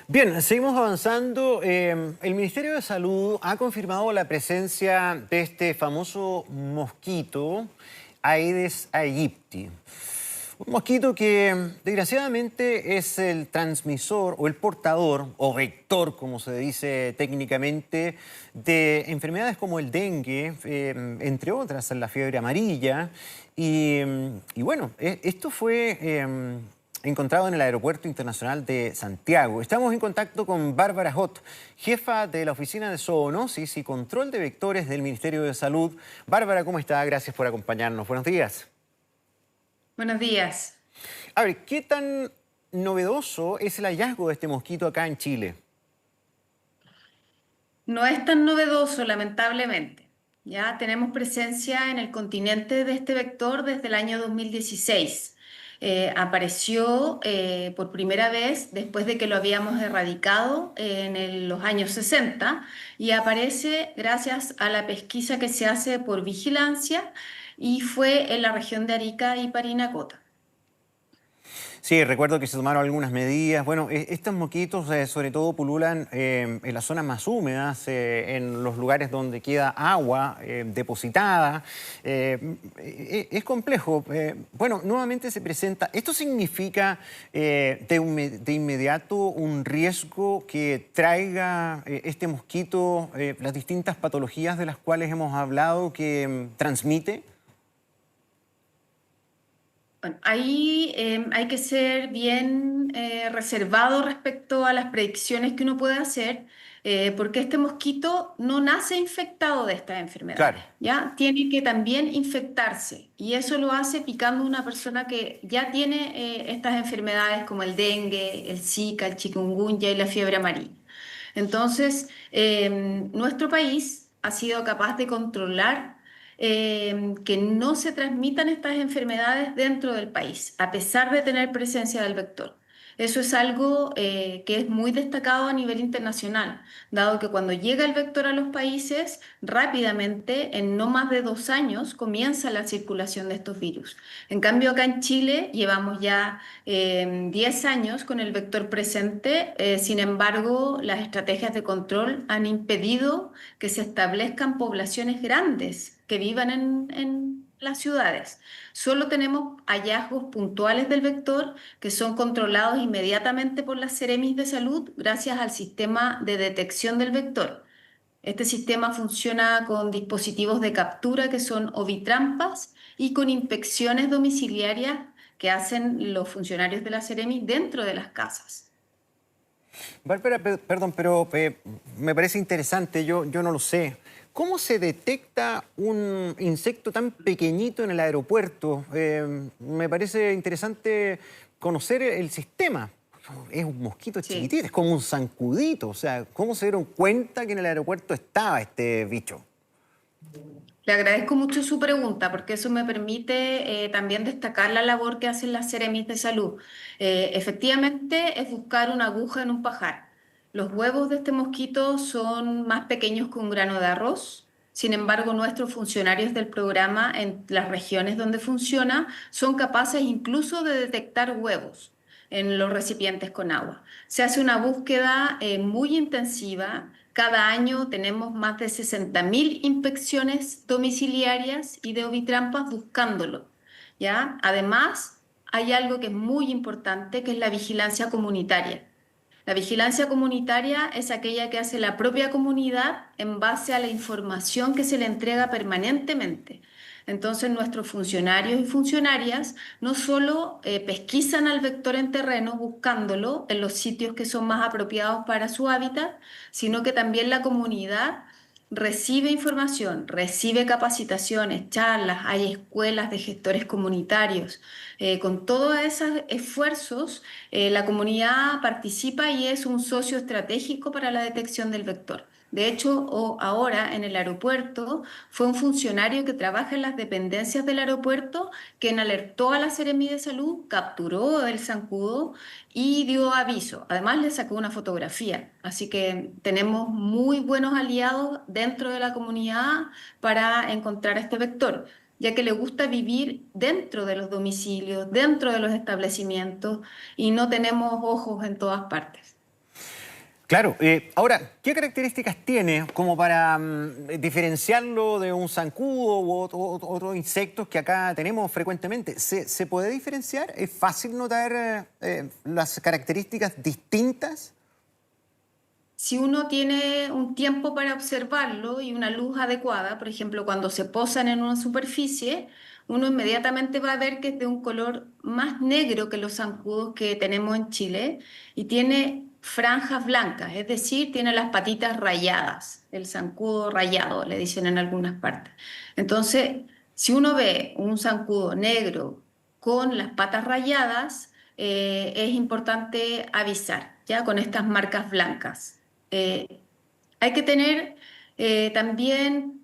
Bien, seguimos avanzando. El Ministerio de Salud ha confirmado la presencia de este famoso mosquito, Aedes aegypti. Un mosquito que desgraciadamente es el transmisor o el portador o vector, como se dice técnicamente, de enfermedades como el dengue, entre otras, la fiebre amarilla. Y bueno, esto fue encontrado en el Aeropuerto Internacional de Santiago. Estamos en contacto con Bárbara Hot, jefa de la Oficina de Zoonosis y Control de Vectores del Ministerio de Salud. Bárbara, ¿cómo está? Gracias por acompañarnos. Buenos días. Buenos días. A ver, ¿qué tan novedoso es el hallazgo de este mosquito acá en Chile? No es tan novedoso, lamentablemente. Ya tenemos presencia en el continente de este vector desde el año 2016. Apareció por primera vez después de que lo habíamos erradicado en los años 60 y aparece gracias a la pesquisa que se hace por vigilancia y fue en la región de Arica y Parinacota. Sí, recuerdo que se tomaron algunas medidas. Bueno, estos mosquitos sobre todo pululan en las zonas más húmedas, en los lugares donde queda agua depositada. Es complejo. Bueno, nuevamente se presenta. ¿Esto significa de inmediato un riesgo que traiga este mosquito las distintas patologías de las cuales hemos hablado que transmite? Bueno, ahí hay que ser bien reservado respecto a las predicciones que uno puede hacer, porque este mosquito no nace infectado de estas enfermedades, Claro. ¿ya? Tiene que también infectarse y eso lo hace picando a una persona que ya tiene estas enfermedades como el dengue, el Zika, el chikungunya y la fiebre amarilla. Entonces, nuestro país ha sido capaz de controlar que no se transmitan estas enfermedades dentro del país, a pesar de tener presencia del vector. Eso es algo que es muy destacado a nivel internacional, dado que cuando llega el vector a los países, rápidamente, en no más de 2 años, comienza la circulación de estos virus. En cambio, acá en Chile llevamos ya 10 años con el vector presente, sin embargo, las estrategias de control han impedido que se establezcan poblaciones grandes que vivan en las ciudades. Solo tenemos hallazgos puntuales del vector que son controlados inmediatamente por las Seremis de Salud gracias al sistema de detección del vector. Este sistema funciona con dispositivos de captura que son ovitrampas y con inspecciones domiciliarias que hacen los funcionarios de la Seremi dentro de las casas. Bárbara, perdón, pero me parece interesante, yo no lo sé. ¿Cómo se detecta un insecto tan pequeñito en el aeropuerto? Me parece interesante conocer el sistema. Es un mosquito Sí. chiquitito, es como un zancudito. O sea, ¿cómo se dieron cuenta que en el aeropuerto estaba este bicho? Le agradezco mucho su pregunta porque eso me permite también destacar la labor que hacen las Seremis de salud. Efectivamente, es buscar una aguja en un pajar. Los huevos de este mosquito son más pequeños que un grano de arroz. Sin embargo, nuestros funcionarios del programa en las regiones donde funciona son capaces incluso de detectar huevos en los recipientes con agua. Se hace una búsqueda muy intensiva. Cada año tenemos más de 60.000 inspecciones domiciliarias y de ovitrampas buscándolo, ¿ya? Además, hay algo que es muy importante, que es la vigilancia comunitaria. La vigilancia comunitaria es aquella que hace la propia comunidad en base a la información que se le entrega permanentemente. Entonces, nuestros funcionarios y funcionarias no solo pesquisan al vector en terreno buscándolo en los sitios que son más apropiados para su hábitat, sino que también la comunidad recibe información, recibe capacitaciones, charlas, hay escuelas de gestores comunitarios. Con todos esos esfuerzos, la comunidad participa y es un socio estratégico para la detección del vector. De hecho, ahora en el aeropuerto fue un funcionario que trabaja en las dependencias del aeropuerto quien alertó a la Seremi de Salud, capturó el zancudo y dio aviso. Además, le sacó una fotografía. Así que tenemos muy buenos aliados dentro de la comunidad para encontrar este vector, ya que le gusta vivir dentro de los domicilios, dentro de los establecimientos y no tenemos ojos en todas partes. Claro, ahora, ¿qué características tiene como para diferenciarlo de un zancudo u otros insectos que acá tenemos frecuentemente? ¿Se puede diferenciar? ¿Es fácil notar las características distintas? Si uno tiene un tiempo para observarlo y una luz adecuada, por ejemplo, cuando se posan en una superficie, uno inmediatamente va a ver que es de un color más negro que los zancudos que tenemos en Chile y tiene franjas blancas, es decir, tiene las patitas rayadas, el zancudo rayado, le dicen en algunas partes. Entonces, si uno ve un zancudo negro con las patas rayadas, es importante avisar, ya con estas marcas blancas. Eh, Hay que tener también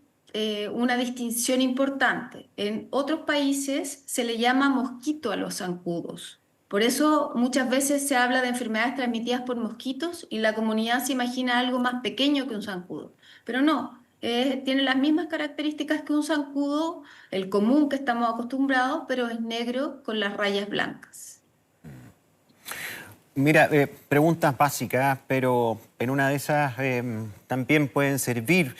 una distinción importante. En otros países se le llama mosquito a los zancudos. Por eso muchas veces se habla de enfermedades transmitidas por mosquitos y la comunidad se imagina algo más pequeño que un zancudo. Pero no, tiene las mismas características que un zancudo, el común que estamos acostumbrados, pero es negro con las rayas blancas. Mira, preguntas básicas, pero en una de esas también pueden servir.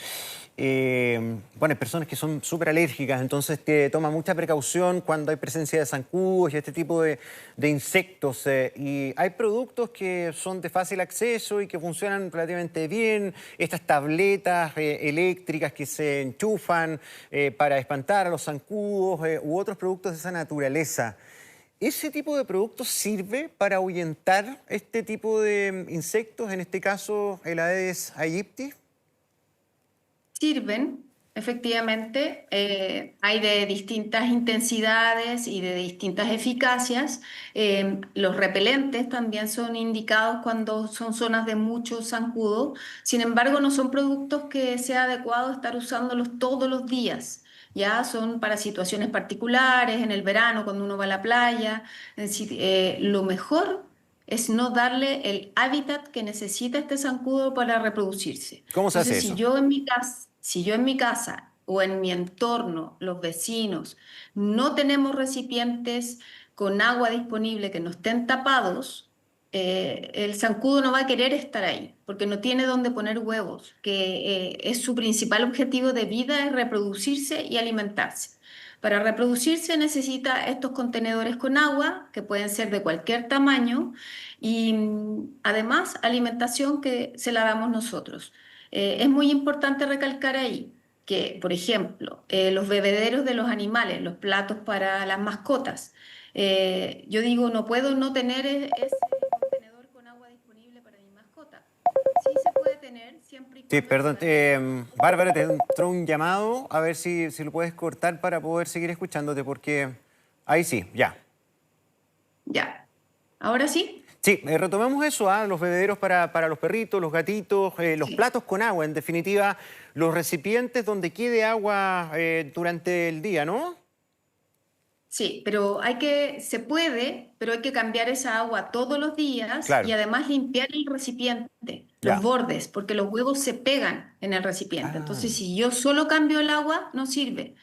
Bueno, hay personas que son súper alérgicas, entonces que toman mucha precaución cuando hay presencia de zancudos y este tipo de insectos. Y hay productos que son de fácil acceso y que funcionan relativamente bien. Estas tabletas eléctricas que se enchufan para espantar a los zancudos u otros productos de esa naturaleza. ¿Ese tipo de producto sirve para ahuyentar este tipo de insectos, en este caso el Aedes aegypti? Sirven, efectivamente, hay de distintas intensidades y de distintas eficacias. Los repelentes también son indicados cuando son zonas de mucho zancudo. Sin embargo, no son productos que sea adecuado estar usándolos todos los días. Ya son para situaciones particulares, en el verano, cuando uno va a la playa. Es decir, lo mejor es no darle el hábitat que necesita este zancudo para reproducirse. ¿Cómo se hace Entonces, eso? si yo en mi casa o en mi entorno, los vecinos, no tenemos recipientes con agua disponible que no estén tapados, el zancudo no va a querer estar ahí porque no tiene dónde poner huevos, que es su principal objetivo de vida, es reproducirse y alimentarse. Para reproducirse necesita estos contenedores con agua, que pueden ser de cualquier tamaño, y además alimentación que se la damos nosotros. Es muy importante recalcar ahí que, por ejemplo, los bebederos de los animales, los platos para las mascotas, yo digo, no puedo no tener ese contenedor con agua disponible para mi mascota. Sí se puede tener siempre y Sí, cuando perdón, sea de... Bárbara, te entró un llamado, a ver si lo puedes cortar para poder seguir escuchándote, porque ahí sí, ya. Ya, ahora sí. Sí, retomemos eso, los bebederos para los perritos, los gatitos, los Sí. platos con agua, en definitiva, los recipientes donde quede agua durante el día, ¿no? Sí, pero se puede, pero hay que cambiar esa agua todos los días y Claro, además limpiar el recipiente, los ya. bordes, porque los huevos se pegan en el recipiente. Ah, Entonces, si yo solo cambio el agua, no sirve.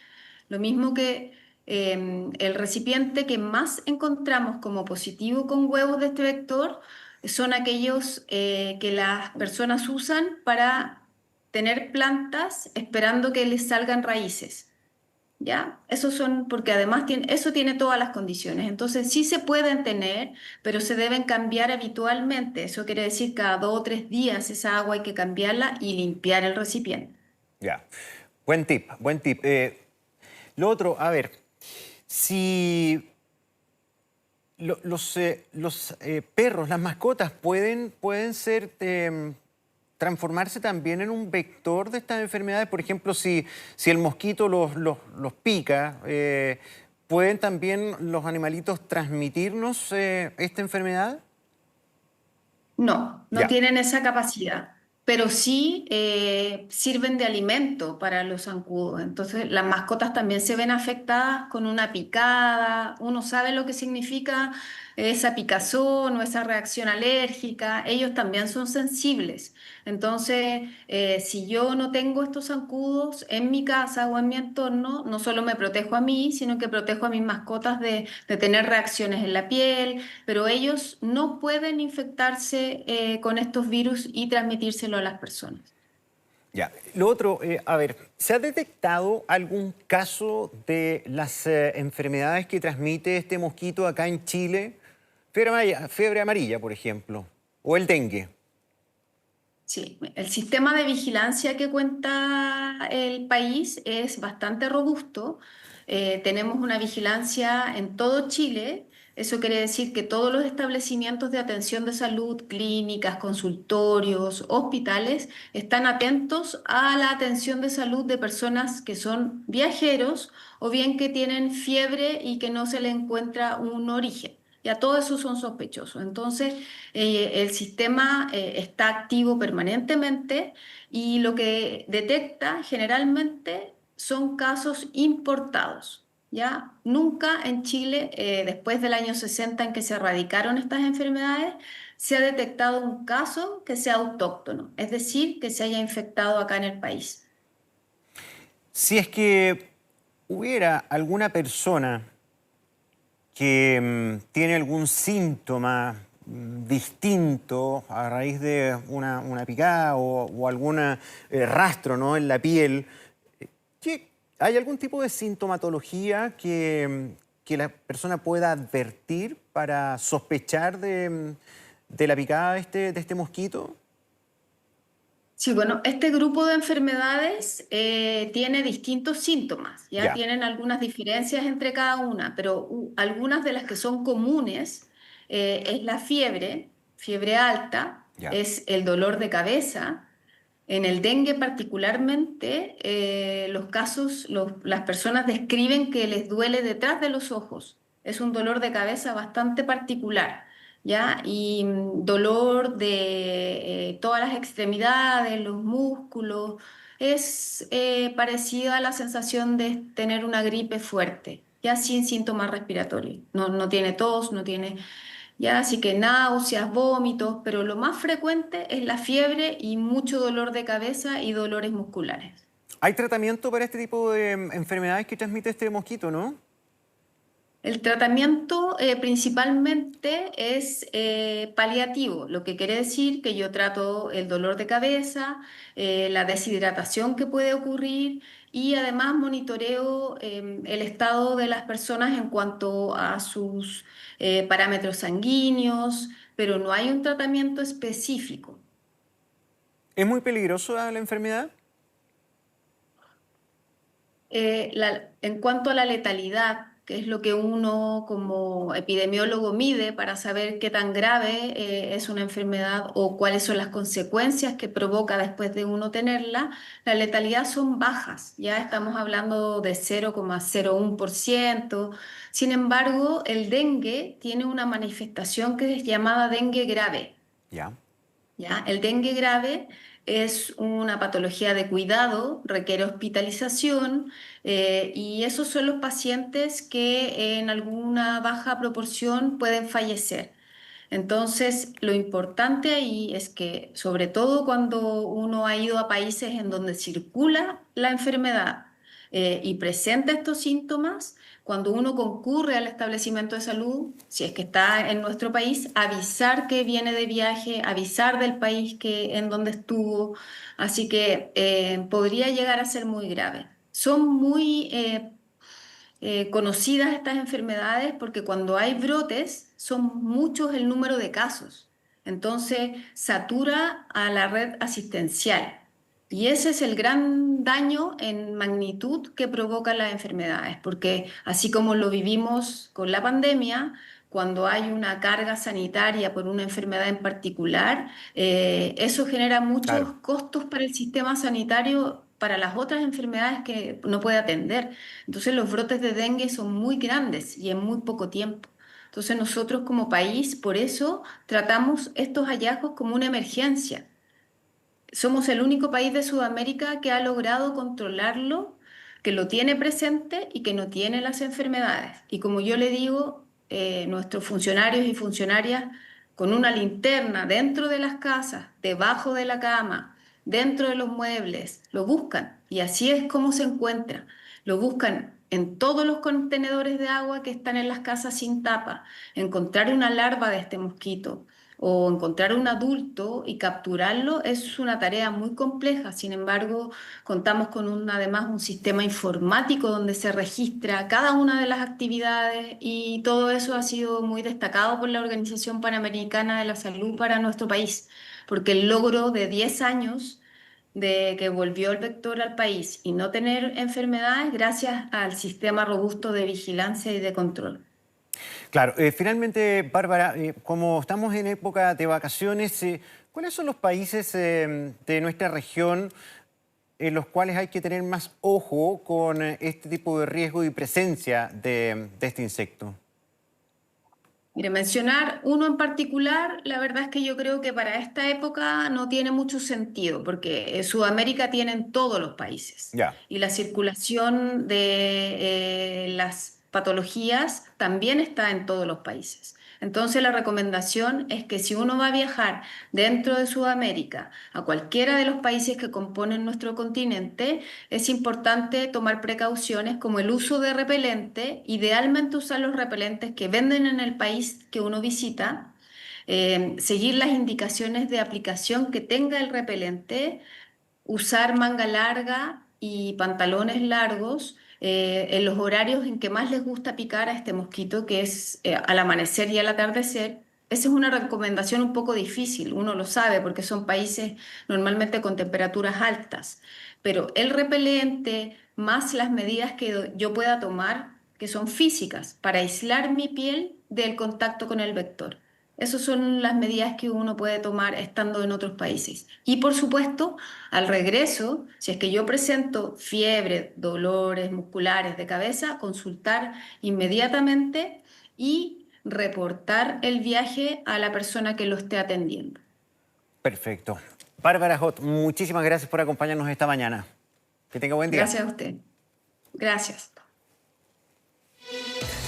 Lo mismo que el recipiente que más encontramos como positivo con huevos de este vector son aquellos que las personas usan para tener plantas esperando que les salgan raíces. ¿Ya? Esos son, porque además eso tiene todas las condiciones. Entonces sí se pueden tener, pero se deben cambiar habitualmente. Eso quiere decir cada 2 o 3 días esa agua hay que cambiarla y limpiar el recipiente. ya. Buen tip, buen tip. Lo otro, a ver, si los perros, las mascotas, pueden ser, transformarse también en un vector de estas enfermedades. Por ejemplo, si el mosquito los pica, ¿pueden también los animalitos transmitirnos esta enfermedad? No, no Ya. tienen esa capacidad, pero sí sirven de alimento para los zancudos. Entonces, las mascotas también se ven afectadas con una picada. Uno sabe lo que significa esa picazón o esa reacción alérgica, ellos también son sensibles. Entonces, si yo no tengo estos zancudos en mi casa o en mi entorno, no solo me protejo a mí, sino que protejo a mis mascotas de tener reacciones en la piel, pero ellos no pueden infectarse con estos virus y transmitírselo a las personas. Ya. Lo otro, a ver, ¿se ha detectado algún caso de las enfermedades que transmite este mosquito acá en Chile? Fiebre amarilla, por ejemplo, o el dengue. Sí, el sistema de vigilancia que cuenta el país es bastante robusto. Tenemos una vigilancia en todo Chile. Eso quiere decir que todos los establecimientos de atención de salud, clínicas, consultorios, hospitales, están atentos a la atención de salud de personas que son viajeros o bien que tienen fiebre y que no se le encuentra un origen. Ya todos esos son sospechosos. Entonces, el sistema está activo permanentemente y lo que detecta generalmente son casos importados. ¿Ya? Nunca en Chile, después del año 60 en que se erradicaron estas enfermedades, se ha detectado un caso que sea autóctono, es decir, que se haya infectado acá en el país. Si es que hubiera alguna persona que tiene algún síntoma distinto a raíz de una picada o algún rastro, ¿no?, en la piel, ¿hay algún tipo de sintomatología que la persona pueda advertir para sospechar de la picada de este mosquito? Sí, bueno, este grupo de enfermedades tiene distintos síntomas, ya Ya, tienen algunas diferencias entre cada una, pero algunas de las que son comunes es la fiebre, fiebre alta, ya. es el dolor de cabeza. En el dengue particularmente, los casos, las personas describen que les duele detrás de los ojos. Es un dolor de cabeza bastante particular, ¿ya? Y dolor de todas las extremidades, los músculos. Es parecido a la sensación de tener una gripe fuerte, ya sin síntomas respiratorios. No, no tiene tos, no tiene ya, así que náuseas, vómitos, pero lo más frecuente es la fiebre y mucho dolor de cabeza y dolores musculares. ¿Hay tratamiento para este tipo de enfermedades que transmite este mosquito, no? El tratamiento principalmente es paliativo, lo que quiere decir que yo trato el dolor de cabeza, la deshidratación que puede ocurrir y además monitoreo el estado de las personas en cuanto a sus parámetros sanguíneos, pero no hay un tratamiento específico. ¿Es muy peligrosa la enfermedad? En cuanto a la letalidad, que es lo que uno como epidemiólogo mide para saber qué tan grave es una enfermedad o cuáles son las consecuencias que provoca después de uno tenerla, la letalidad son bajas, ya estamos hablando de 0,01%. Sin embargo, el dengue tiene una manifestación que es llamada dengue grave. Ya. ¿Ya? El dengue grave es una patología de cuidado, requiere hospitalización y esos son los pacientes que en alguna baja proporción pueden fallecer. Entonces, lo importante ahí es que, sobre todo cuando uno ha ido a países en donde circula la enfermedad y presenta estos síntomas, cuando uno concurre al establecimiento de salud, si es que está en nuestro país, avisar que viene de viaje, avisar del país en donde estuvo, así que podría llegar a ser muy grave. Son muy conocidas estas enfermedades porque cuando hay brotes son muchos el número de casos. Entonces satura a la red asistencial. Y ese es el gran daño en magnitud que provocan las enfermedades, porque así como lo vivimos con la pandemia, cuando hay una carga sanitaria por una enfermedad en particular, eso genera Claro. muchos costos para el sistema sanitario, para las otras enfermedades que no puede atender. Entonces los brotes de dengue son muy grandes y en muy poco tiempo. Entonces nosotros como país, por eso tratamos estos hallazgos como una emergencia. Somos el único país de Sudamérica que ha logrado controlarlo, que lo tiene presente y que no tiene las enfermedades. Y como yo le digo, nuestros funcionarios y funcionarias con una linterna dentro de las casas, debajo de la cama, dentro de los muebles, lo buscan y así es como se encuentra. Lo buscan en todos los contenedores de agua que están en las casas sin tapa, encontrar una larva de este mosquito o encontrar un adulto y capturarlo es una tarea muy compleja. Sin embargo, contamos con además un sistema informático donde se registra cada una de las actividades y todo eso ha sido muy destacado por la Organización Panamericana de la Salud para nuestro país, porque el logro de 10 años de que volvió el vector al país y no tener enfermedades gracias al sistema robusto de vigilancia y de control. Claro, finalmente, Bárbara, como estamos en época de vacaciones, ¿cuáles son los países de nuestra región en los cuales hay que tener más ojo con este tipo de riesgo y presencia de este insecto? Mire, mencionar uno en particular, la verdad es que yo creo que para esta época no tiene mucho sentido, porque Sudamérica tiene en todos los países Ya. y la circulación de las patologías también está en todos los países. Entonces la recomendación es que si uno va a viajar dentro de Sudamérica a cualquiera de los países que componen nuestro continente, es importante tomar precauciones como el uso de repelente, idealmente usar los repelentes que venden en el país que uno visita, seguir las indicaciones de aplicación que tenga el repelente, usar manga larga y pantalones largos en los horarios en que más les gusta picar a este mosquito, que es al amanecer y al atardecer. Esa es una recomendación un poco difícil, uno lo sabe porque son países normalmente con temperaturas altas, pero el repelente más las medidas que yo pueda tomar, que son físicas, para aislar mi piel del contacto con el vector. Esas son las medidas que uno puede tomar estando en otros países. Y por supuesto, al regreso, si es que yo presento fiebre, dolores musculares de cabeza, consultar inmediatamente y reportar el viaje a la persona que lo esté atendiendo. Perfecto. Bárbara Hot, muchísimas gracias por acompañarnos esta mañana. Que tenga buen día. Gracias a usted. Gracias.